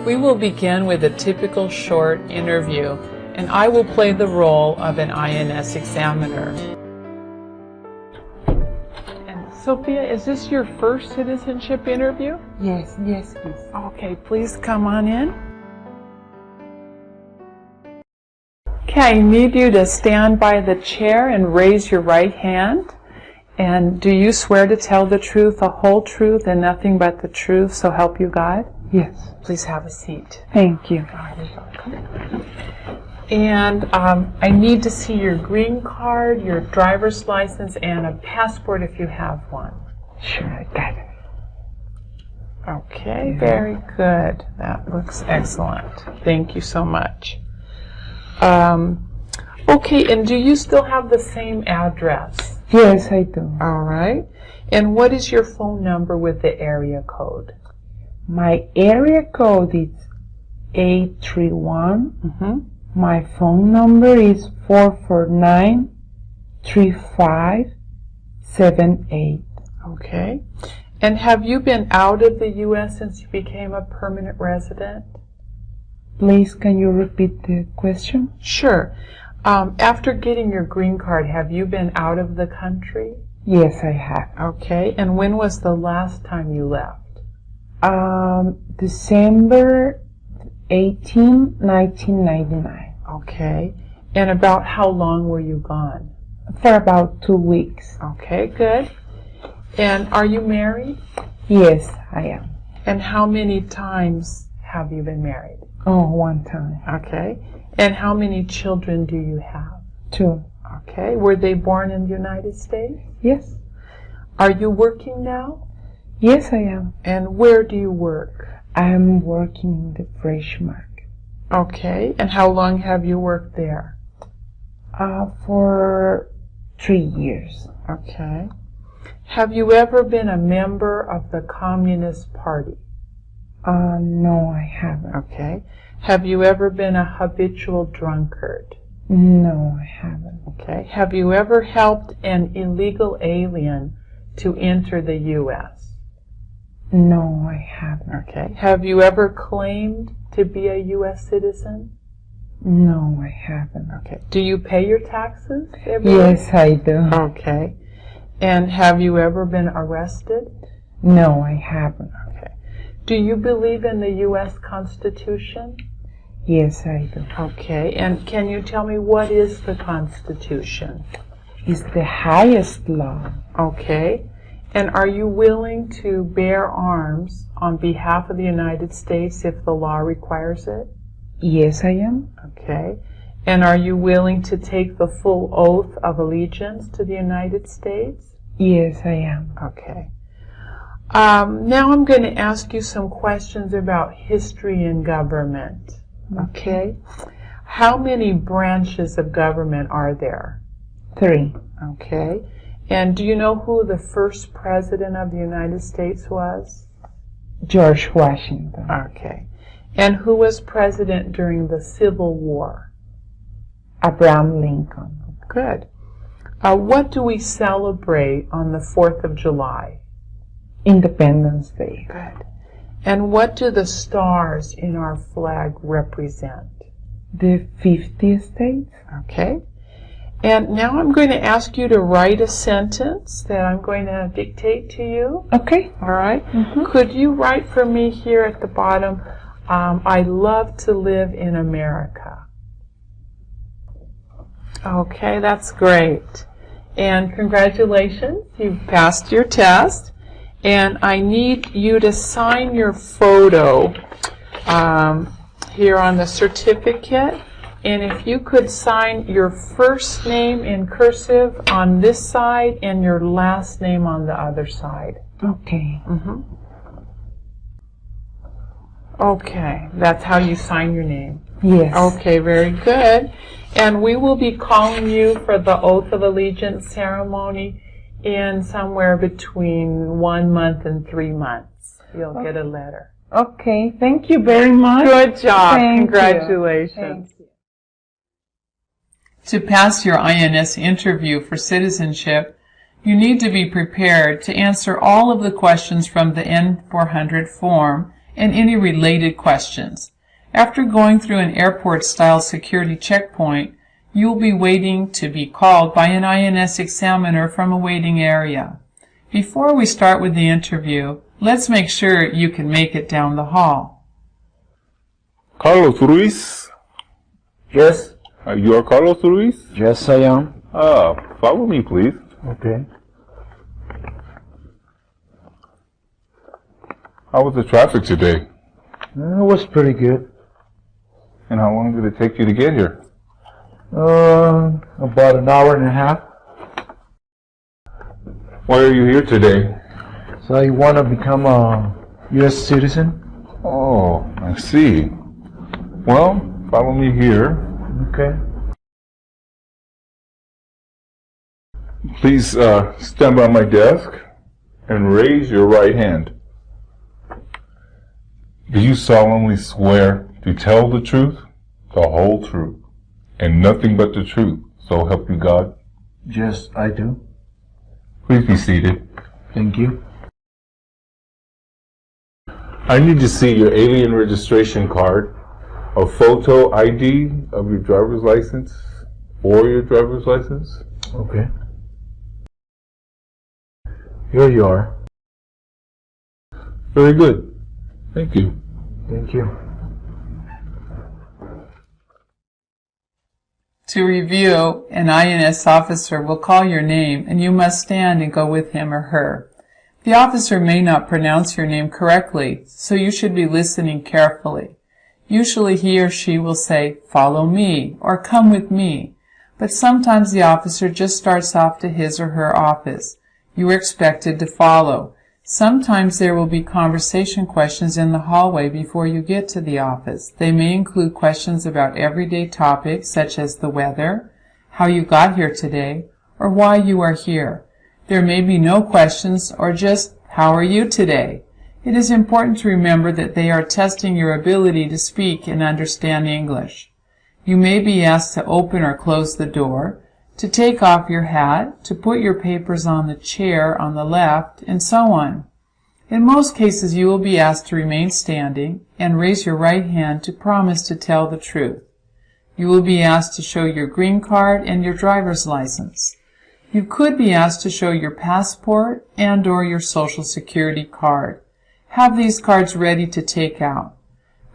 We will begin with a typical short interview, and I will play the role of an INS examiner. And Sophia, is this your first citizenship interview? Yes, please. Okay, please come on in. Okay, I need you to stand by the chair and raise your right hand. And do you swear to tell the truth, the whole truth, and nothing but the truth, so help you God? Yes. Please have a seat. Thank you. And I need to see your green card, your driver's license, and a passport if you have one. Sure, I got it. Okay, very good. That looks excellent. Thank you so much. Okay, and do you still have the same address? Yes, I do. All right. And what is your phone number with the area code? My area code is 831. My phone number is 449-3578. Okay. And have you been out of the U.S. since you became a permanent resident? Please, can you repeat the question? Sure. After getting your green card, have you been out of the country? Yes, I have. Okay. And when was the last time you left? December 18, 1999. Okay. And about how long were you gone? For about 2 weeks. Okay, good. And are you married? Yes, I am. And how many times have you been married? Oh, 1 time. Okay. And how many children do you have? 2. Okay. Were they born in the United States? Yes. Are you working now? Yes, I am. And where do you work? I'm working in the fresh market. Okay. And how long have you worked there? For 3 years. Okay. Have you ever been a member of the Communist Party? No, I haven't. Okay. Have you ever been a habitual drunkard? No, I haven't. Okay. Have you ever helped an illegal alien to enter the U.S.? No, I haven't. Okay. Have you ever claimed to be a U.S. citizen? No, I haven't. Okay. Do you pay your taxes every year? Yes, I do. Okay. And have you ever been arrested? No, I haven't. Okay. Do you believe in the U.S. Constitution? Yes, I do. Okay. And can you tell me what is the Constitution? It's the highest law. Okay. And are you willing to bear arms on behalf of the United States if the law requires it? Yes, I am. Okay. And are you willing to take the full oath of allegiance to the United States? Yes, I am. Okay. Now I'm going to ask you some questions about history and government. Okay. How many branches of government are there? 3. Okay. And do you know who the first president of the United States was? George Washington. Okay. And who was president during the Civil War? Abraham Lincoln. Good. What do we celebrate on the 4th of July? Independence Day. Good. And what do the stars in our flag represent? The 50 states. Okay. And now I'm going to ask you to write a sentence that I'm going to dictate to you. Okay. All right. Could you write for me here at the bottom, I love to live in America. Okay, that's great. And congratulations, you've passed your test. And I need you to sign your photo here on the certificate. And if you could sign your first name in cursive on this side and your last name on the other side. Okay. Okay, that's how you sign your name. Yes. Okay, very good. And we will be calling you for the Oath of Allegiance ceremony in somewhere between 1 month and 3 months. You'll get a letter. Okay, thank you very much. Good job. Thank Congratulations. you. Thank you. To pass your INS interview for citizenship, you need to be prepared to answer all of the questions from the N400 form and any related questions. After going through an airport-style security checkpoint, you will be waiting to be called by an INS examiner from a waiting area. Before we start with the interview, let's make sure you can make it down the hall. Carlos Ruiz? Yes. You are Carlos Ruiz? Yes, I am. Follow me, please. Okay. How was the traffic today? It was pretty good. And how long did it take you to get here? About an hour and a half. Why are you here today? So you want to become a U.S. citizen? Oh, I see. Well, follow me here. Okay. Please stand by my desk and raise your right hand. Do you solemnly swear to tell the truth, the whole truth, and nothing but the truth, so help you God? Yes, I do. Please be seated. Thank you. I need to see your alien registration card, a photo ID of your driver's license or your driver's license. Okay. Here you are. Very good. Thank you. Thank you. To review, an INS officer will call your name and you must stand and go with him or her. The officer may not pronounce your name correctly, so you should be listening carefully. Usually he or she will say, "Follow me," or "Come with me," but sometimes the officer just starts off to his or her office. You are expected to follow. Sometimes there will be conversation questions in the hallway before you get to the office. They may include questions about everyday topics such as the weather, how you got here today, or why you are here. There may be no questions or just, "How are you today?" It is important to remember that they are testing your ability to speak and understand English. You may be asked to open or close the door, to take off your hat, to put your papers on the chair on the left, and so on. In most cases, you will be asked to remain standing and raise your right hand to promise to tell the truth. You will be asked to show your green card and your driver's license. You could be asked to show your passport and/or your Social Security card. Have these cards ready to take out.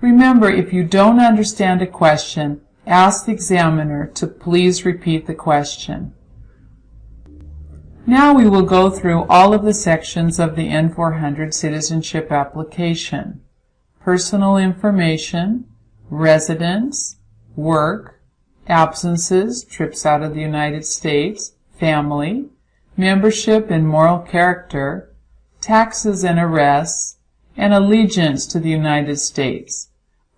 Remember, if you don't understand a question, ask the examiner to please repeat the question. Now we will go through all of the sections of the N400 citizenship application: personal information, residence, work, absences, trips out of the United States, family, membership and moral character, taxes and arrests, and allegiance to the United States.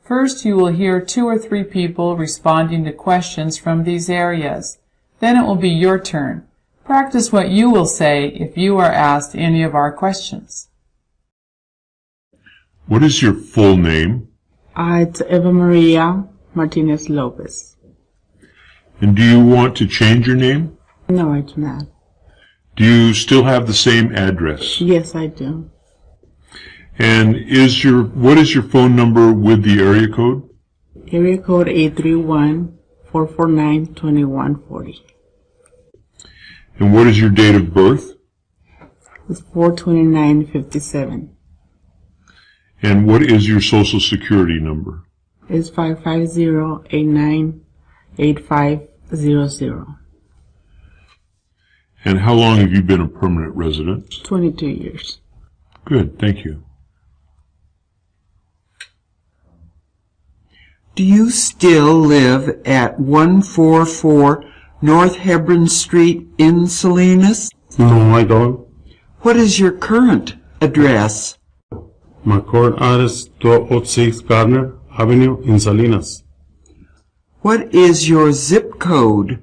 First, you will hear 2 or 3 people responding to questions from these areas. Then it will be your turn. Practice what you will say if you are asked any of our questions. What is your full name? It's Eva Maria Martinez Lopez. And do you want to change your name? No, I do not. Do you still have the same address? Yes, I do. And what is your phone number with the area code? Area code 831-449-2140. And what is your date of birth? It's 429-57. And what is your Social Security number? It's 550-89-8500. And how long have you been a permanent resident? 22 years. Good, thank you. Do you still live at 144 North Hebron Street in Salinas? No, I don't. What is your current address? My current address is 1206 Gardner Avenue in Salinas. What is your zip code?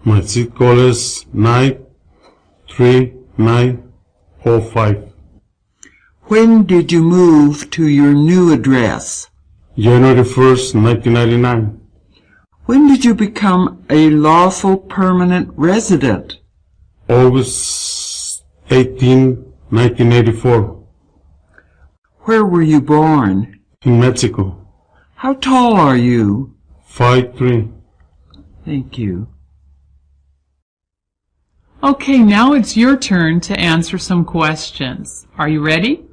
My zip code is 93905. When did you move to your new address? January 1st, 1999. When did you become a lawful permanent resident? August 18, 1984. Where were you born? In Mexico. How tall are you? 5'3". Thank you. Okay, now it's your turn to answer some questions. Are you ready?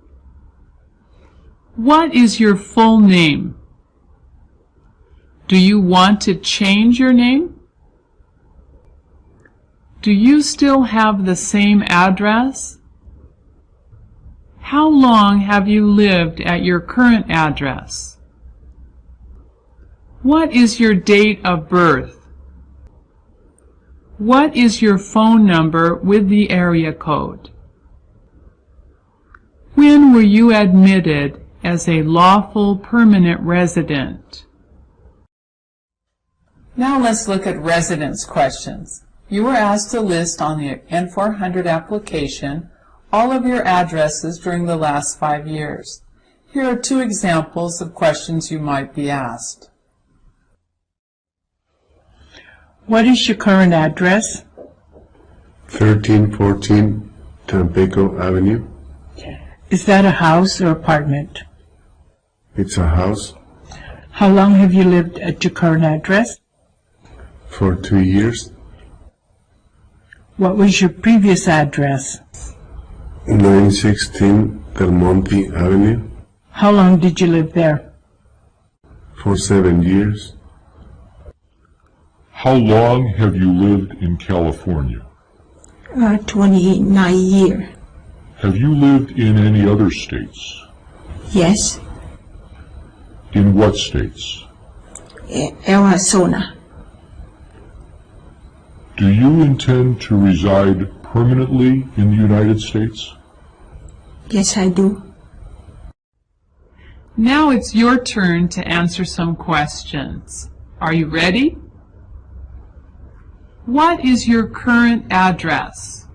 What is your full name? Do you want to change your name? Do you still have the same address? How long have you lived at your current address? What is your date of birth? What is your phone number with the area code? When were you admitted as a lawful permanent resident? Now let's look at residence questions. You were asked to list on the N400 application all of your addresses during the last 5 years. Here are 2 examples of questions you might be asked. What is your current address? 1314 Tampico Avenue. Is that a house or apartment? It's a house How long have you lived at your current address? for 2 years. What was your previous address? 916 Del Monte Avenue How long did you live there? for 7 years. How long have you lived in California? 29 years. Have you lived in any other states? Yes, In what states? Arizona. Do you intend to reside permanently in the United States? Yes, I do. Now it's your turn to answer some questions. Are you ready? What is your current address?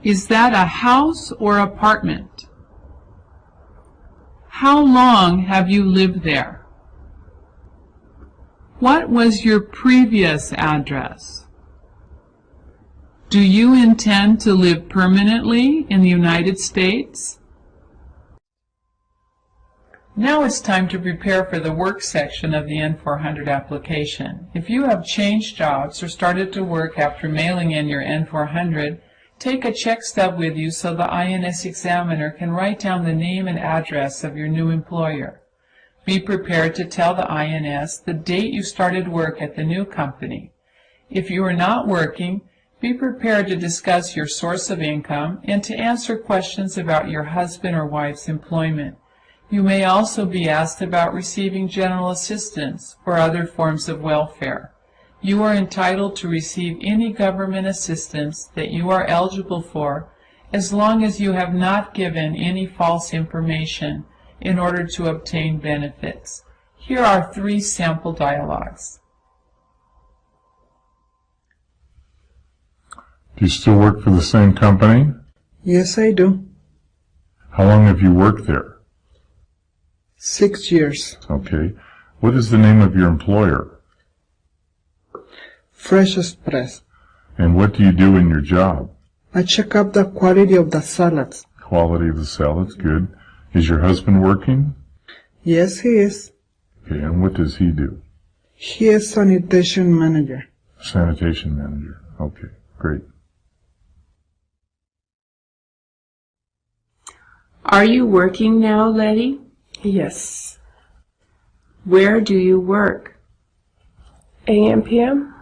Is that a house or apartment? How long have you lived there? What was your previous address? Do you intend to live permanently in the United States? Now it's time to prepare for the work section of the N400 application. If you have changed jobs or started to work after mailing in your N400, take a check stub with you so the INS examiner can write down the name and address of your new employer. Be prepared to tell the INS the date you started work at the new company. If you are not working, be prepared to discuss your source of income and to answer questions about your husband or wife's employment. You may also be asked about receiving general assistance or other forms of welfare. You are entitled to receive any government assistance that you are eligible for as long as you have not given any false information in order to obtain benefits. Here are 3 sample dialogues. Do you still work for the same company? Yes, I do. How long have you worked there? 6 years. Okay. What is the name of your employer? Fresh Express. And what do you do in your job? I check up the quality of the salads. Quality of the salads, good. Is your husband working? Yes, he is. Okay, and what does he do? He is sanitation manager. Sanitation manager. Okay, great. Are you working now, Letty? Yes. Where do you work? AM PM?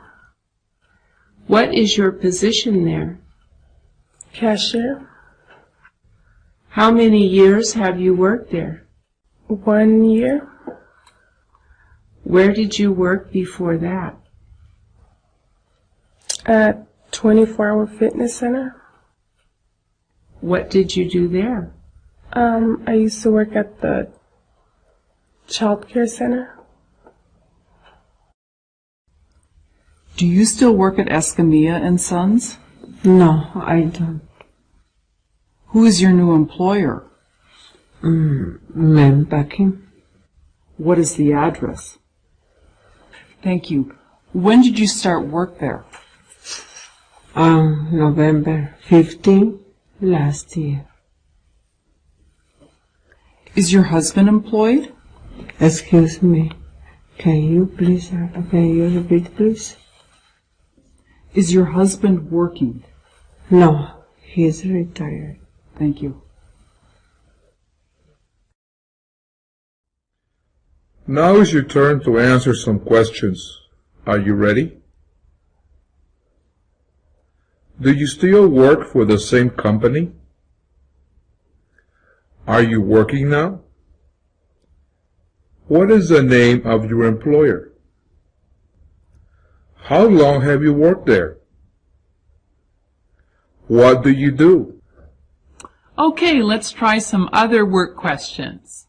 What is your position there? Cashier? How many years have you worked there? 1 year. Where did you work before that? At 24-hour fitness center. What did you do there? I used to work at the child care center. Do you still work at Escamilla and Sons? No, I don't. Who is your new employer? Man packing. What is the address? Thank you. When did you start work there? November 15 last year. Is your husband employed? Excuse me. Can you repeat, please? Is your husband working? No, he is retired. Thank you. Now is your turn to answer some questions. Are you ready? Do you still work for the same company? Are you working now? What is the name of your employer? How long have you worked there? What do you do? Okay, let's try some other work questions.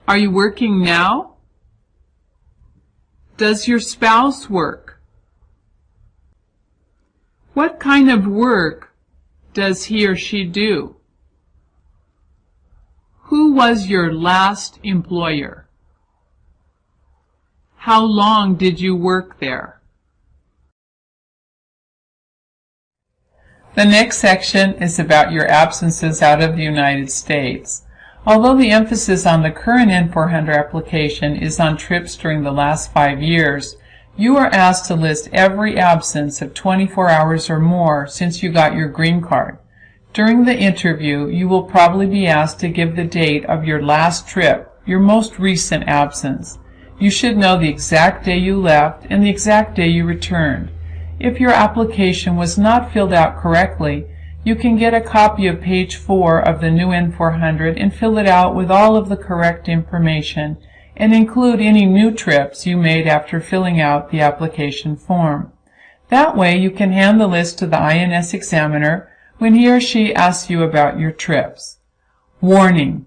Are you working now? Does your spouse work? What kind of work does he or she do? Who was your last employer? How long did you work there? The next section is about your absences out of the United States. Although the emphasis on the current N400 application is on trips during the last 5 years, you are asked to list every absence of 24 hours or more since you got your green card. During the interview, you will probably be asked to give the date of your last trip, your most recent absence. You should know the exact day you left and the exact day you returned. If your application was not filled out correctly, you can get a copy of page 4 of the new N400 and fill it out with all of the correct information and include any new trips you made after filling out the application form. That way you can hand the list to the INS examiner when he or she asks you about your trips. Warning: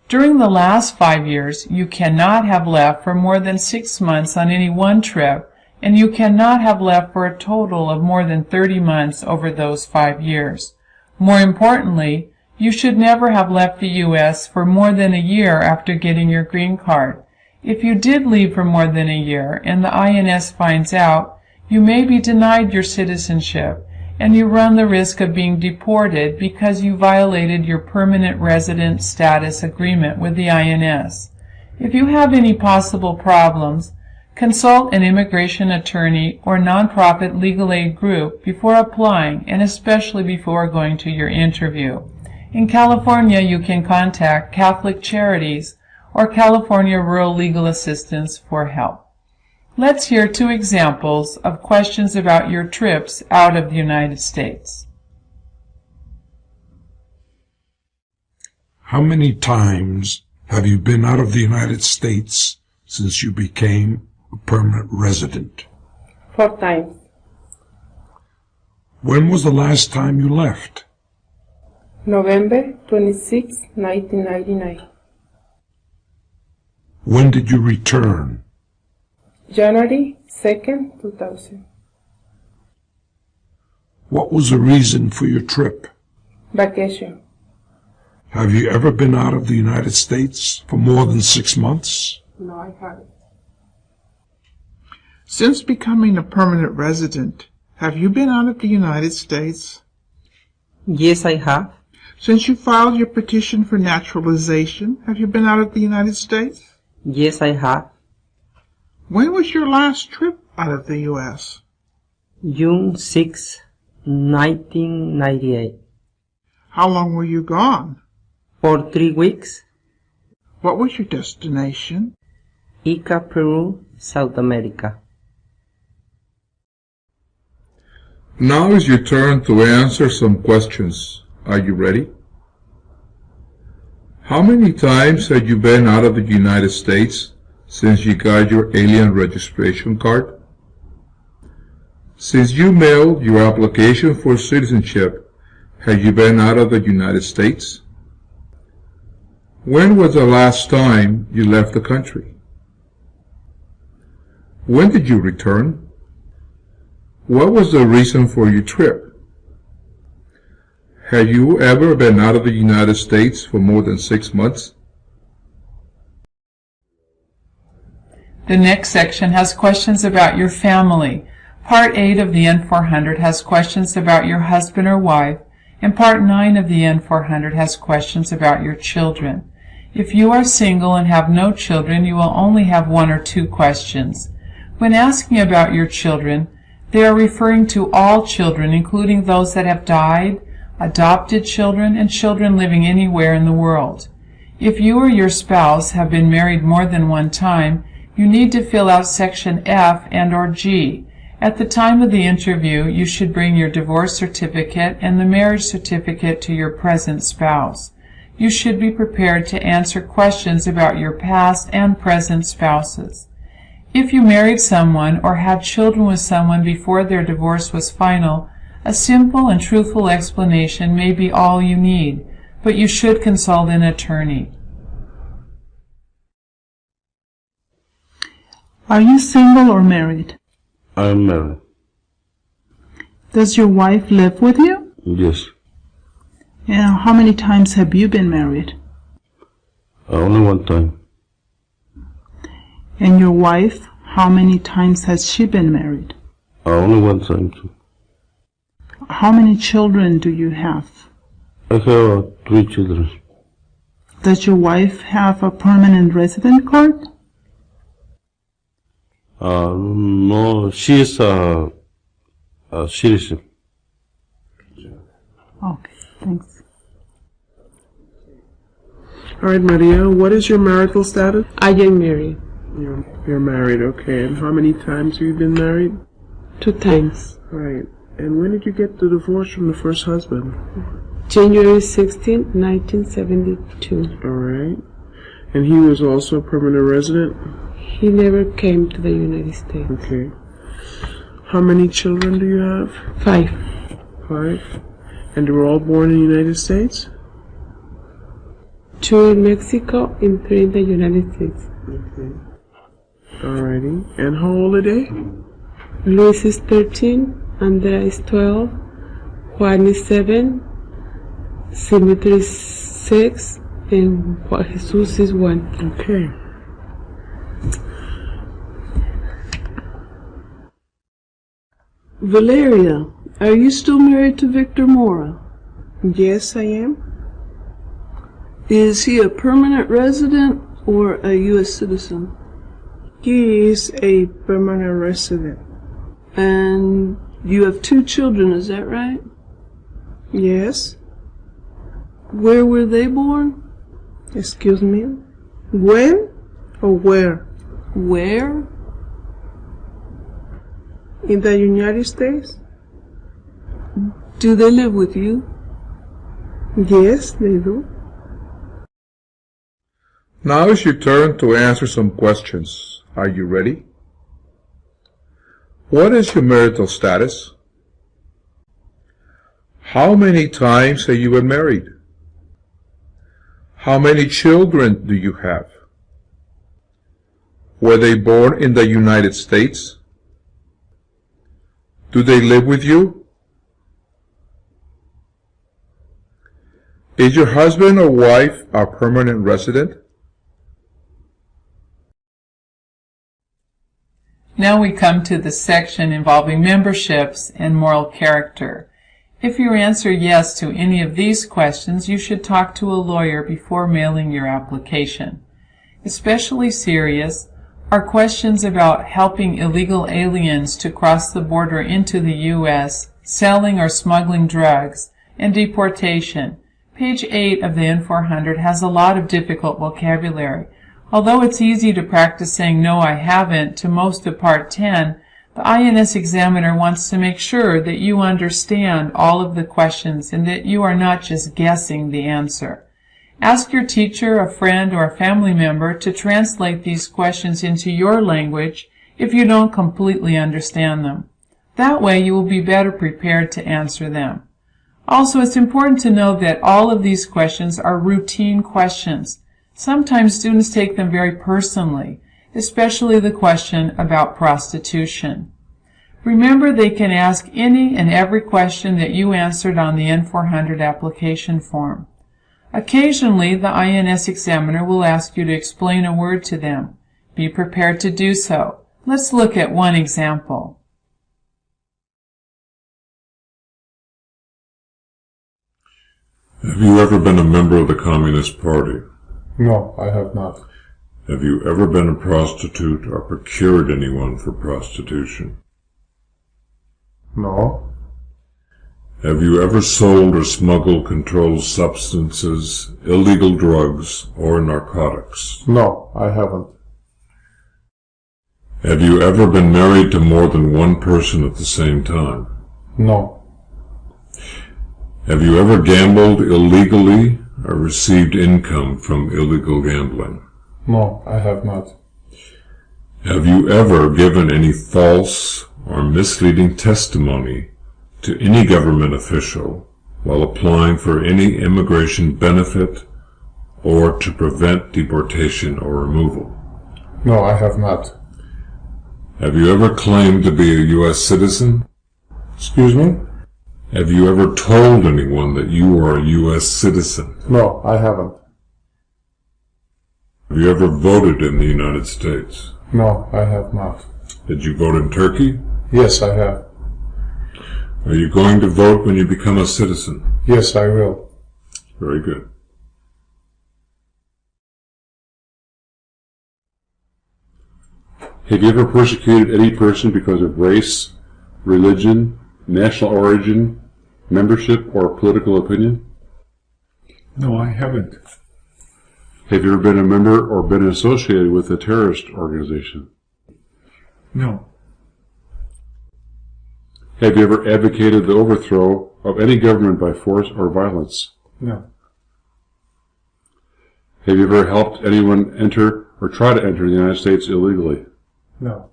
during the last 5 years, you cannot have left for more than 6 months on any one trip, and you cannot have left for a total of more than 30 months over those 5 years. More importantly, you should never have left the U.S. for more than a year after getting your green card. If you did leave for more than a year and the INS finds out, you may be denied your citizenship, and you run the risk of being deported because you violated your permanent resident status agreement with the INS. If you have any possible problems, consult an immigration attorney or nonprofit legal aid group before applying, and especially before going to your interview. In California, you can contact Catholic Charities or California Rural Legal Assistance for help. Let's hear 2 examples of questions about your trips out of the United States. How many times have you been out of the United States since you became a permanent resident? 4 times. When was the last time you left? November 26, 1999. When did you return? January 2nd, 2000. What was the reason for your trip? Vacation. Have you ever been out of the United States for more than 6 months? No, I haven't. Since becoming a permanent resident, have you been out of the United States? Yes, I have. Since you filed your petition for naturalization, have you been out of the United States? Yes, I have. When was your last trip out of the U.S.? June 6, 1998. How long were you gone? For 3 weeks. What was your destination? Ica, Peru, South America. Now is your turn to answer some questions. Are you ready? How many times have you been out of the United States since you got your alien registration card? Since you mailed your application for citizenship, have you been out of the United States? When was the last time you left the country? When did you return? What was the reason for your trip? Have you ever been out of the United States for more than 6 months? The next section has questions about your family. Part 8 of the N400 has questions about your husband or wife, and Part 9 of the N400 has questions about your children. If you are single and have no children, you will only have 1 or 2 questions. When asking about your children, they are referring to all children, including those that have died, adopted children, and children living anywhere in the world. If you or your spouse have been married more than one time, you need to fill out section F and/or G. At the time of the interview, you should bring your divorce certificate and the marriage certificate to your present spouse. You should be prepared to answer questions about your past and present spouses. If you married someone or had children with someone before their divorce was final, a simple and truthful explanation may be all you need, but you should consult an attorney. Are you single or married? I am married. Does your wife live with you? Yes. And how many times have you been married? Only one time. And your wife, how many times has she been married? Only one time too. How many children do you have? I have 3 children. Does your wife have a permanent resident card? No, she is a citizen. Okay, thanks. All right, Maria, what is your marital status? I am married. You're married, okay. And how many times have you been married? 2 times. Right. And when did you get the divorce from the first husband? January 16, 1972. All right. And he was also a permanent resident? He never came to the United States. Okay. How many children do you have? 5. 5. And they were all born in the United States? 2 in Mexico and 3 in the United States. Okay. Alrighty. And how old are they? Luis is 13, Andrea is 12, Juan is 7, Simetre is 6, and Juan Jesus is 1. Okay. Valeria, are you still married to Victor Mora? Yes, I am. Is he a permanent resident or a U.S. citizen? He is a permanent resident. And you have 2 children, is that right? Yes. Where were they born? Excuse me? When or where? Where? In the United States? Do they live with you? Yes, they do. Now is your turn to answer some questions. Are you ready? What is your marital status? How many times have you been married? How many children do you have? Were they born in the United States? Do they live with you? Is your husband or wife a permanent resident? Now we come to the section involving memberships and moral character. If you answer yes to any of these questions, you should talk to a lawyer before mailing your application. Especially serious are questions about helping illegal aliens to cross the border into the U.S., selling or smuggling drugs, and deportation. Page 8 of the N400 has a lot of difficult vocabulary. Although it's easy to practice saying no, I haven't to most of Part 10, the INS examiner wants to make sure that you understand all of the questions and that you are not just guessing the answer. Ask your teacher, a friend, or a family member to translate these questions into your language if you don't completely understand them. That way you will be better prepared to answer them. Also, it's important to know that all of these questions are routine questions. Sometimes students take them very personally, especially the question about prostitution. Remember, they can ask any and every question that you answered on the N400 application form. Occasionally, the INS examiner will ask you to explain a word to them. Be prepared to do so. Let's look at one example. Have you ever been a member of the Communist Party? No, I have not. Have you ever been a prostitute or procured anyone for prostitution? No. Have you ever sold or smuggled controlled substances, illegal drugs, or narcotics? No, I haven't. Have you ever been married to more than one person at the same time? No. Have you ever gambled illegally or received income from illegal gambling? No, I have not. Have you ever given any false or misleading testimony to any government official while applying for any immigration benefit or to prevent deportation or removal? No, I have not. Have you ever claimed to be a U.S. citizen? Excuse me? Have you ever told anyone that you are a U.S. citizen? No, I haven't. Have you ever voted in the United States? No, I have not. Did you vote in Turkey? Yes, I have. Are you going to vote when you become a citizen? Yes, I will. Very good. Have you ever persecuted any person because of race, religion, national origin, membership, or political opinion? No, I haven't. Have you ever been a member or been associated with a terrorist organization? No. Have you ever advocated the overthrow of any government by force or violence? No. Have you ever helped anyone enter or try to enter the United States illegally? No.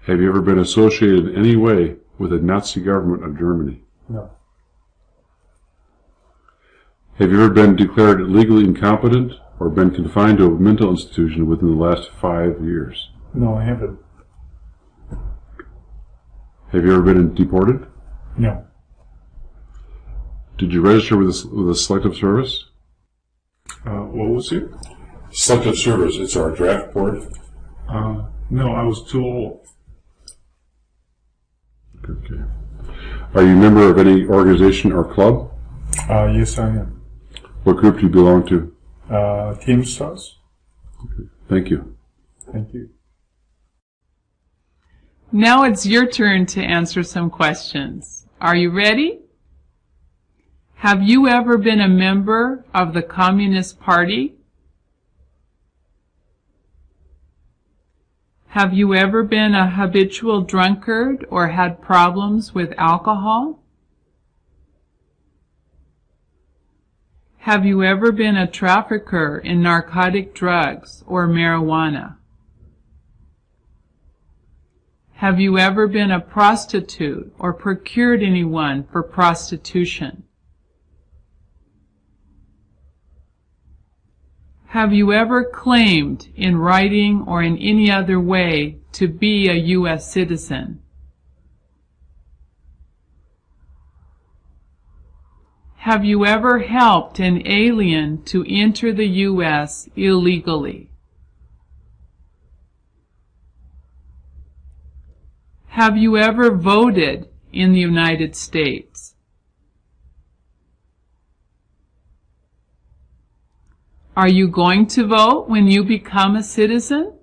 Have you ever been associated in any way with the Nazi government of Germany? No. Have you ever been declared legally incompetent or been confined to a mental institution within the last 5 years? No, I haven't. Have you ever been deported? No. Did you register with a selective service? What was it? Selective service, it's our draft board. No, I was too old. Okay. Are you a member of any organization or club? Yes, I am. What group do you belong to? Team Stars. Okay. Thank you. Thank you. Now it's your turn to answer some questions. Are you ready? Have you ever been a member of the Communist Party? Have you ever been a habitual drunkard or had problems with alcohol? Have you ever been a trafficker in narcotic drugs or marijuana? Have you ever been a prostitute or procured anyone for prostitution? Have you ever claimed in writing or in any other way to be a U.S. citizen? Have you ever helped an alien to enter the U.S. illegally? Have you ever voted in the United States? Are you going to vote when you become a citizen?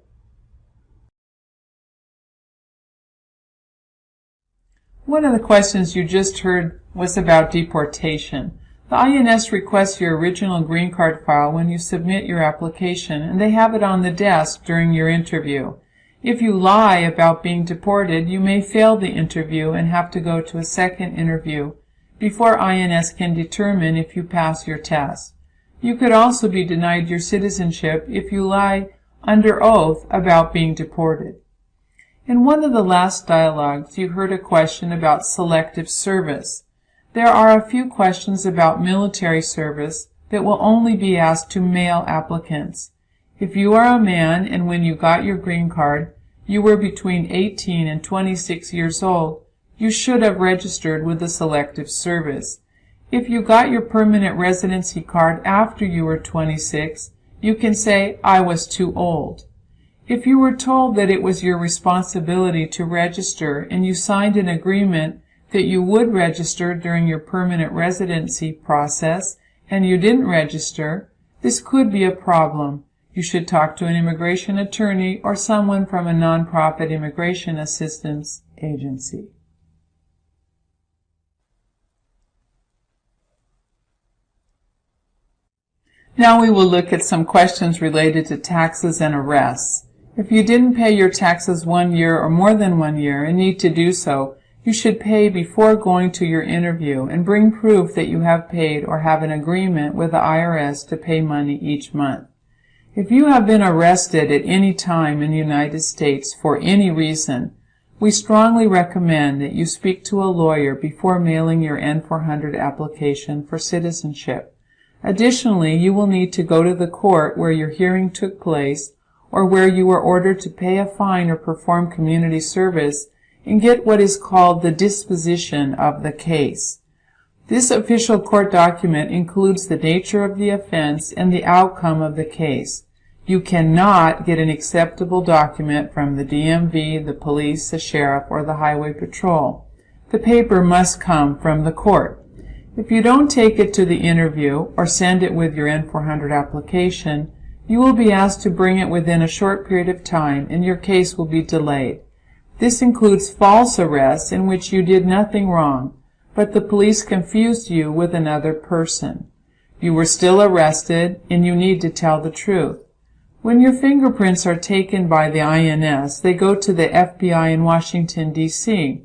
One of the questions you just heard was about deportation. The INS requests your original green card file when you submit your application, and they have it on the desk during your interview. If you lie about being deported, you may fail the interview and have to go to a second interview before INS can determine if you pass your test. You could also be denied your citizenship if you lie under oath about being deported. In one of the last dialogues, you heard a question about selective service. There are a few questions about military service that will only be asked to male applicants. If you are a man and when you got your green card, you were between 18 and 26 years old, you should have registered with the selective service. If you got your permanent residency card after you were 26, you can say, I was too old. If you were told that it was your responsibility to register and you signed an agreement that you would register during your permanent residency process and you didn't register, this could be a problem. You should talk to an immigration attorney or someone from a nonprofit immigration assistance agency. Now we will look at some questions related to taxes and arrests. If you didn't pay your taxes 1 year or more than 1 year and need to do so, you should pay before going to your interview and bring proof that you have paid or have an agreement with the IRS to pay money each month. If you have been arrested at any time in the United States for any reason, we strongly recommend that you speak to a lawyer before mailing your N-400 application for citizenship. Additionally, you will need to go to the court where your hearing took place or where you were ordered to pay a fine or perform community service and get what is called the disposition of the case. This official court document includes the nature of the offense and the outcome of the case. You cannot get an acceptable document from the DMV, the police, the sheriff, or the highway patrol. The paper must come from the court. If you don't take it to the interview or send it with your N-400 application, you will be asked to bring it within a short period of time and your case will be delayed. This includes false arrests in which you did nothing wrong, but the police confused you with another person. You were still arrested and you need to tell the truth. When your fingerprints are taken by the INS, they go to the FBI in Washington, D.C.,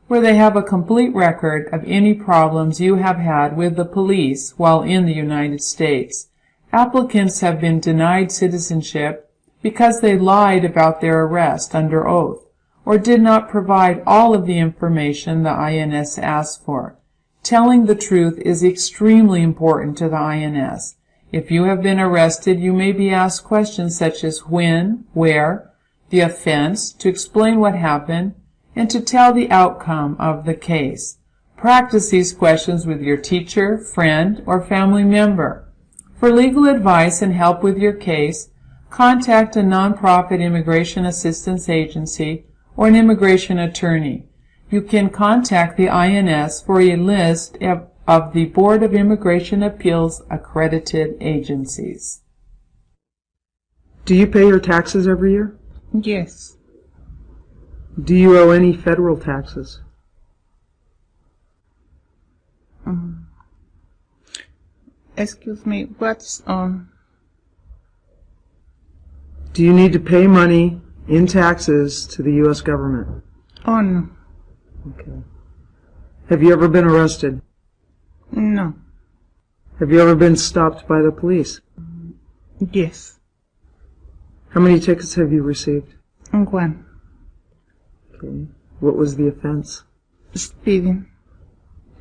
where they have a complete record of any problems you have had with the police while in the United States. Applicants have been denied citizenship because they lied about their arrest under oath or did not provide all of the information the INS asked for. Telling the truth is extremely important to the INS. If you have been arrested, you may be asked questions such as when, where, the offense, to explain what happened, and to tell the outcome of the case. Practice these questions with your teacher, friend, or family member. For legal advice and help with your case, contact a nonprofit immigration assistance agency or an immigration attorney. You can contact the INS for a list of the Board of Immigration Appeals accredited agencies. Do you pay your taxes every year? Yes. Do you owe any federal taxes? Excuse me, what's Do you need to pay money in taxes to the U.S. government? on? Okay. Have you ever been arrested? No. Have you ever been stopped by the police? Yes. How many tickets have you received? One. Okay. What was the offense? Speeding.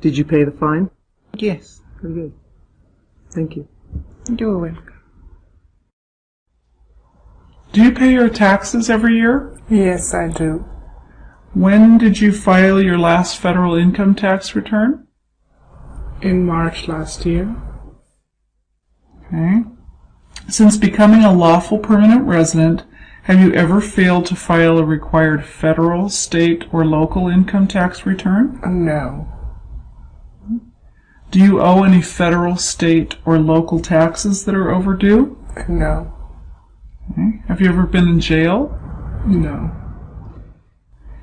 Did you pay the fine? Yes. Very good. Thank you. You're welcome. Do you pay your taxes every year? Yes, I do. When did you file your last federal income tax return? In March last year. Okay. Since becoming a lawful permanent resident, have you ever failed to file a required federal, state, or local income tax return? No. Do you owe any federal, state, or local taxes that are overdue? No. Okay. Have you ever been in jail? No.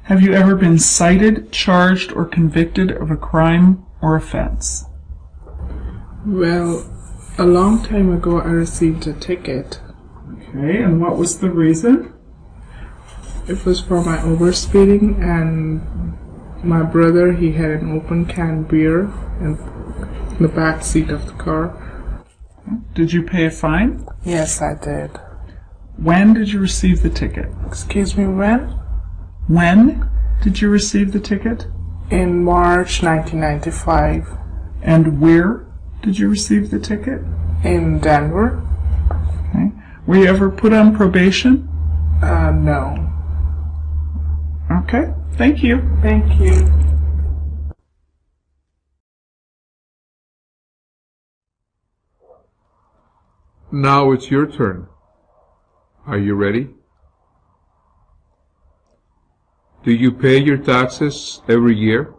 Have you ever been cited, charged, or convicted of a crime or offense? Well, a long time ago I received a ticket. Okay, and what was the reason? It was for my overspeeding, and my brother, he had an open can beer in the back seat of the car. Did you pay a fine? Yes, I did. When did you receive the ticket? Excuse me, when? When did you receive the ticket? In March 1995. And where did you receive the ticket? In Denver. Okay. Were you ever put on probation? No. Okay, thank you. Thank you. Now it's your turn. Are you ready? Do you pay your taxes every year?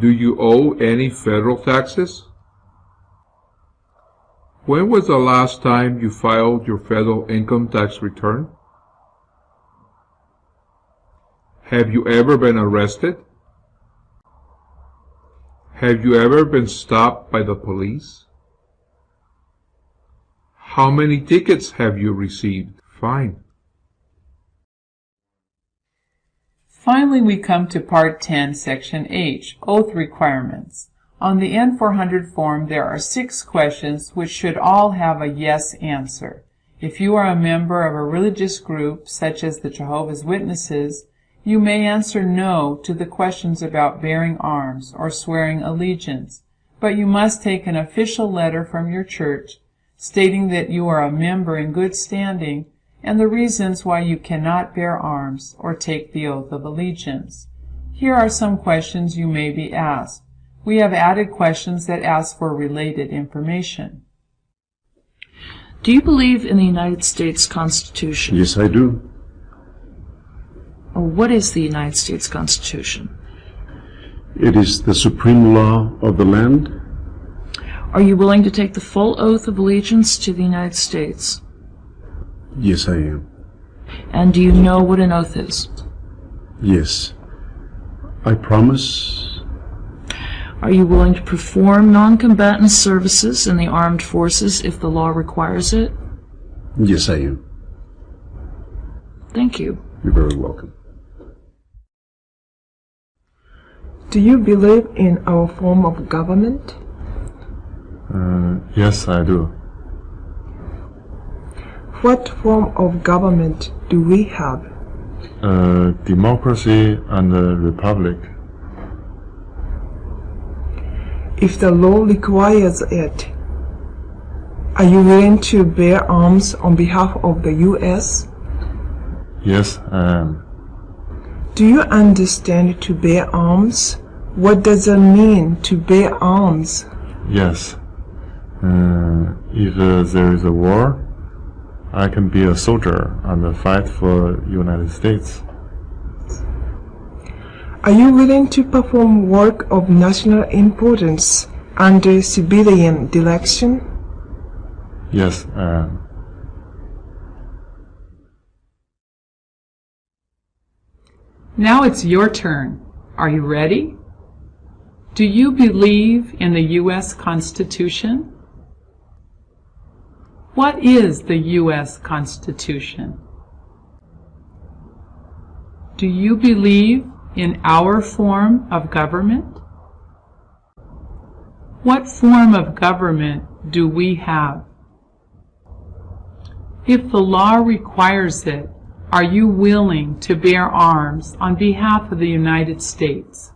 Do you owe any federal taxes? When was the last time you filed your federal income tax return? Have you ever been arrested? Have you ever been stopped by the police? How many tickets have you received? Fine. Finally, we come to Part 10, Section H, Oath Requirements. On the N400 form, there are 6 questions which should all have a yes answer. If you are a member of a religious group, such as the Jehovah's Witnesses, you may answer no to the questions about bearing arms or swearing allegiance, but you must take an official letter from your church stating that you are a member in good standing and the reasons why you cannot bear arms or take the oath of allegiance. Here are some questions you may be asked. We have added questions that ask for related information. Do you believe in the United States Constitution? Yes, I do. What is the United States Constitution? It is the supreme law of the land. Are you willing to take the full oath of allegiance to the United States? Yes, I am. And do you know what an oath is? Yes. I promise. Are you willing to perform non-combatant services in the armed forces if the law requires it? Yes, I am. Thank you. You're very welcome. Do you believe in our form of government? Yes, I do. What form of government do we have? Democracy and a republic. If the law requires it, are you willing to bear arms on behalf of the U.S.? Yes, I am. Do you understand to bear arms? What does it mean to bear arms? Yes. If there is a war, I can be a soldier and fight for United States. Are you willing to perform work of national importance under civilian direction? Yes, I am. Now it's your turn. Are you ready? Do you believe in the U.S. Constitution? What is the U.S. Constitution? Do you believe in our form of government? What form of government do we have? If the law requires it, are you willing to bear arms on behalf of the United States?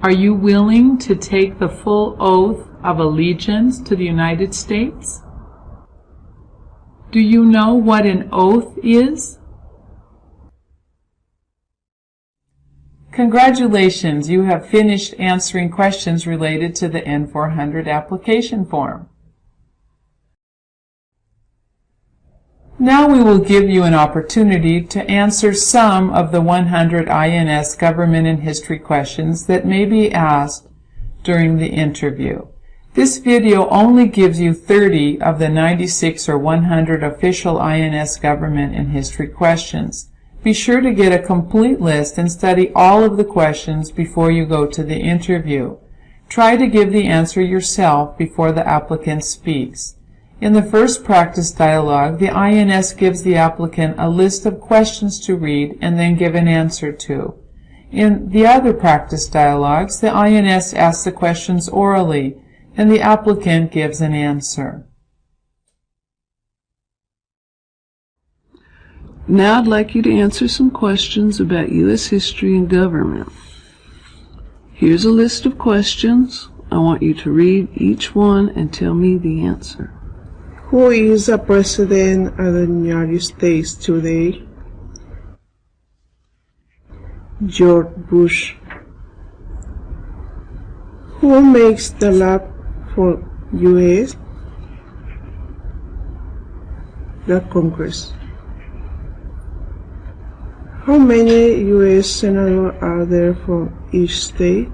Are you willing to take the full oath of allegiance to the United States? Do you know what an oath is? Congratulations, you have finished answering questions related to the N400 application form. Now we will give you an opportunity to answer some of the 100 INS government and history questions that may be asked during the interview. This video only gives you 30 of the 96 or 100 official INS government and history questions. Be sure to get a complete list and study all of the questions before you go to the interview. Try to give the answer yourself before the applicant speaks. In the first practice dialogue, the INS gives the applicant a list of questions to read and then give an answer to. In the other practice dialogues, the INS asks the questions orally, and the applicant gives an answer. Now I'd like you to answer some questions about U.S. history and government. Here's a list of questions. I want you to read each one and tell me the answer. Who is the President of the United States today? George Bush. Who makes the law for U.S.? The Congress. How many U.S. senators are there from each state?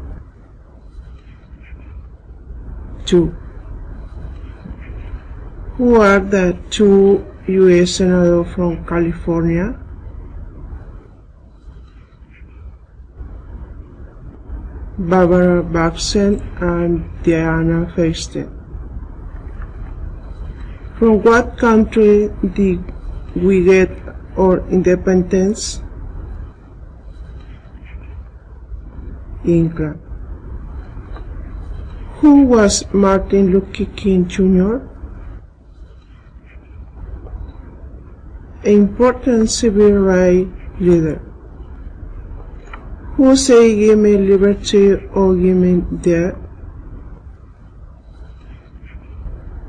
2. Who are the 2 U.S. senators from California? Barbara Baxen and Diana Feinstein. From what country did we get our independence? England. Who was Martin Luther King Jr.? An important civil rights leader. Who say give me liberty or give me death?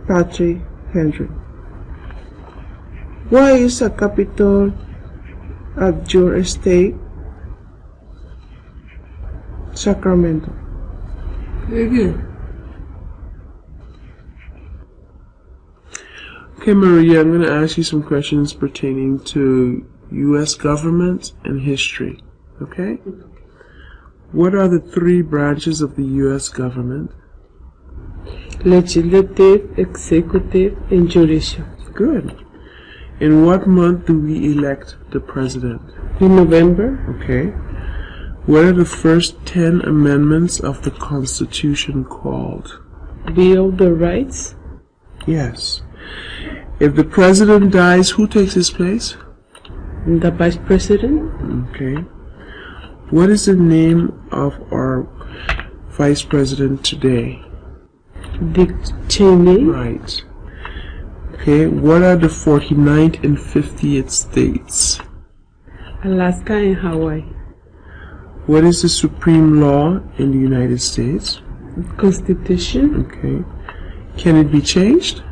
Patrick Henry. What is the capital of your state? Sacramento. Very good. Okay, Maria, I'm going to ask you some questions pertaining to U.S. government and history. Okay? What are the 3 branches of the U.S. government? Legislative, executive, and judicial. Good. In what month do we elect the president? In November. Okay. What are the first 10 amendments of the Constitution called? Bill of the Rights. Yes. If the president dies, who takes his place? The vice president. Okay. What is the name of our vice president today? Dick Cheney. Right. Okay, what are the 49th and 50th states? Alaska and Hawaii. What is the supreme law in the United States? Constitution. Okay. Can it be changed?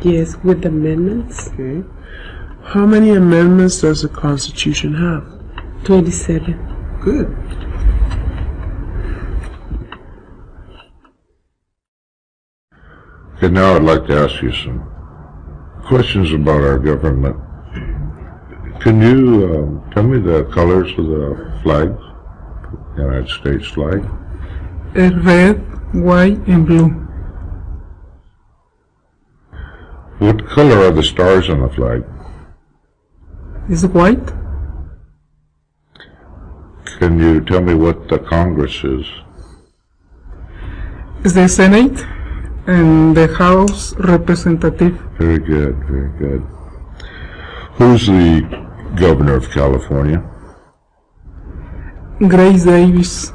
Yes, with amendments. Okay. How many amendments does the Constitution have? 27. Good. Okay, now I'd like to ask you some questions about our government. Can you tell me the colors of the flags, the United States flag? Red, white, and blue. What color are the stars on the flag? Is it white? Can you tell me what the Congress is? Is the Senate and the House Representative. Very good, very good. Who's the governor of California? Grace Davis.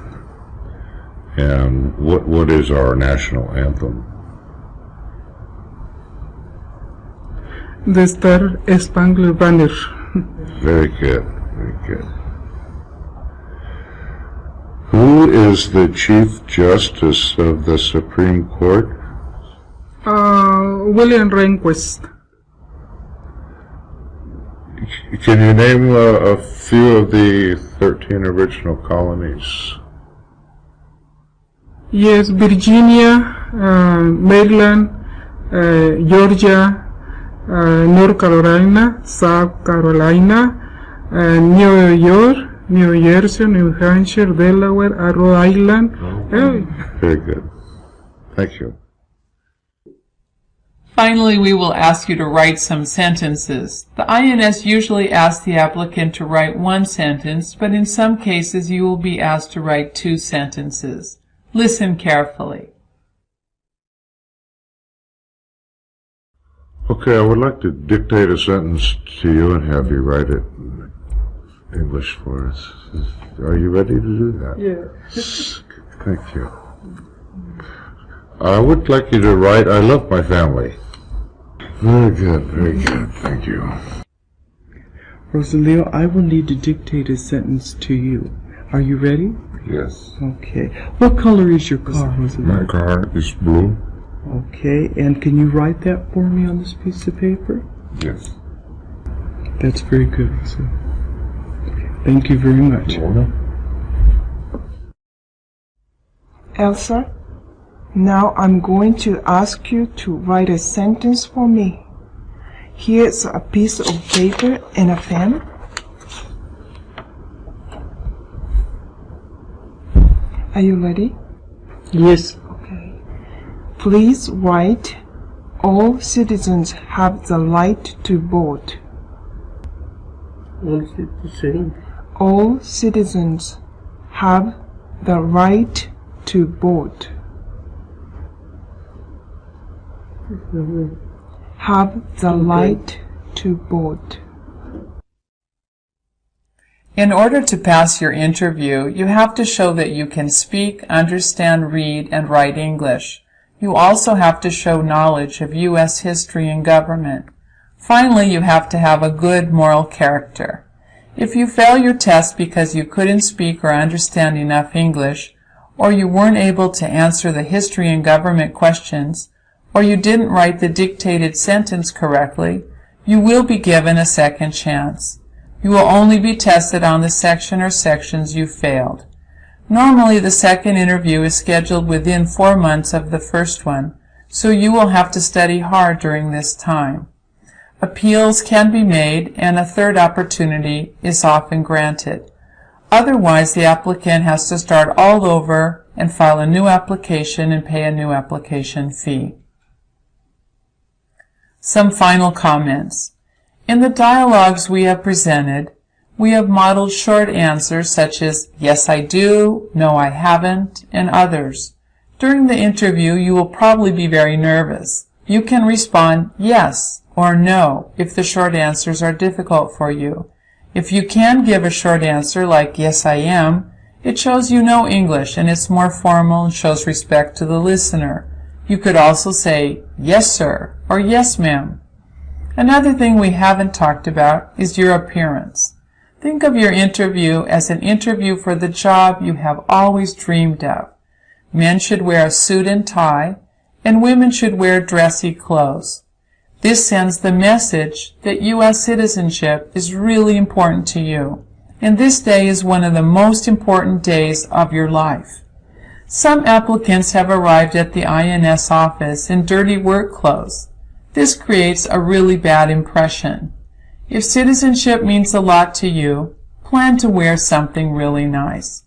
And what is our national anthem? The Star Spangled Banner. Very good, very good. Who is the Chief Justice of the Supreme Court? William Rehnquist. Can you name a few of the 13 original colonies? Yes, Virginia, Maryland, Georgia, North Carolina, South Carolina, New York, New Jersey, New Hampshire, Delaware, Rhode Island. Very good. Thank you. Finally, we will ask you to write some sentences. The INS usually asks the applicant to write 1 sentence, but in some cases you will be asked to write 2 sentences. Listen carefully. Okay, I would like to dictate a sentence to you and have you write it in English for us. Are you ready to do that? Yes. Thank you. I would like you to write, I love my family. Very good, very good. Thank you. Rosalio, I will need to dictate a sentence to you. Are you ready? Yes. Okay. What color is your car, Rosalio? My car is blue. Okay, and can you write that for me on this piece of paper? Yes. That's very good, Rosalio. Thank you very much. Elsa, now I'm going to ask you to write a sentence for me. Here's a piece of paper and a pen. Are you ready? Yes. Okay. Please write, all citizens have the right to vote. All citizens have the right to vote. Have the right to vote. In order to pass your interview, you have to show that you can speak, understand, read, and write English. You also have to show knowledge of U.S. history and government. Finally, you have to have a good moral character. If you fail your test because you couldn't speak or understand enough English, or you weren't able to answer the history and government questions, or you didn't write the dictated sentence correctly, you will be given a second chance. You will only be tested on the section or sections you failed. Normally, the second interview is scheduled within 4 months of the first one, so you will have to study hard during this time. Appeals can be made, and a third opportunity is often granted. Otherwise, the applicant has to start all over and file a new application and pay a new application fee. Some final comments. In the dialogues we have presented, we have modeled short answers such as yes I do, no I haven't, and others. During the interview, you will probably be very nervous. You can respond yes or no if the short answers are difficult for you. If you can give a short answer like yes I am, it shows you know English and it's more formal and shows respect to the listener. You could also say yes sir or yes ma'am. Another thing we haven't talked about is your appearance. Think of your interview as an interview for the job you have always dreamed of. Men should wear a suit and tie, and women should wear dressy clothes. This sends the message that U.S. citizenship is really important to you, and this day is one of the most important days of your life. Some applicants have arrived at the INS office in dirty work clothes. This creates a really bad impression. If citizenship means a lot to you, plan to wear something really nice.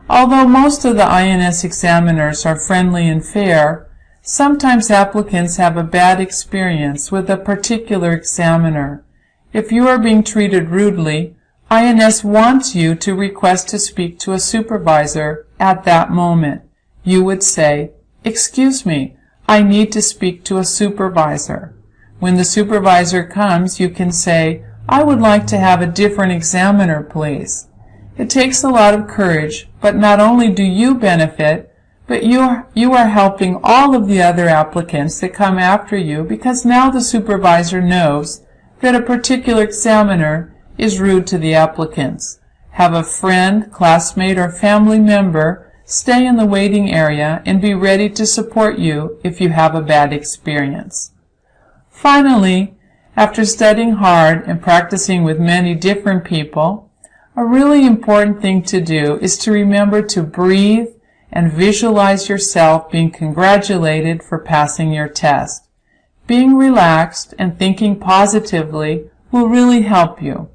Although most of the INS examiners are friendly and fair, sometimes applicants have a bad experience with a particular examiner. If you are being treated rudely, INS wants you to request to speak to a supervisor at that moment. You would say, "Excuse me, I need to speak to a supervisor." When the supervisor comes, you can say, "I would like to have a different examiner, please." It takes a lot of courage, but not only do you benefit, but you are helping all of the other applicants that come after you, because now the supervisor knows that a particular examiner is rude to the applicants. Have a friend, classmate, or family member stay in the waiting area and be ready to support you if you have a bad experience. Finally, after studying hard and practicing with many different people, a really important thing to do is to remember to breathe and visualize yourself being congratulated for passing your test. Being relaxed and thinking positively will really help you.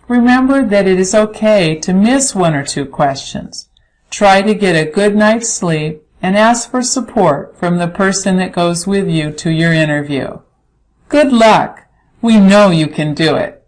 Remember that it is okay to miss 1 or 2 questions. Try to get a good night's sleep and ask for support from the person that goes with you to your interview. Good luck! We know you can do it.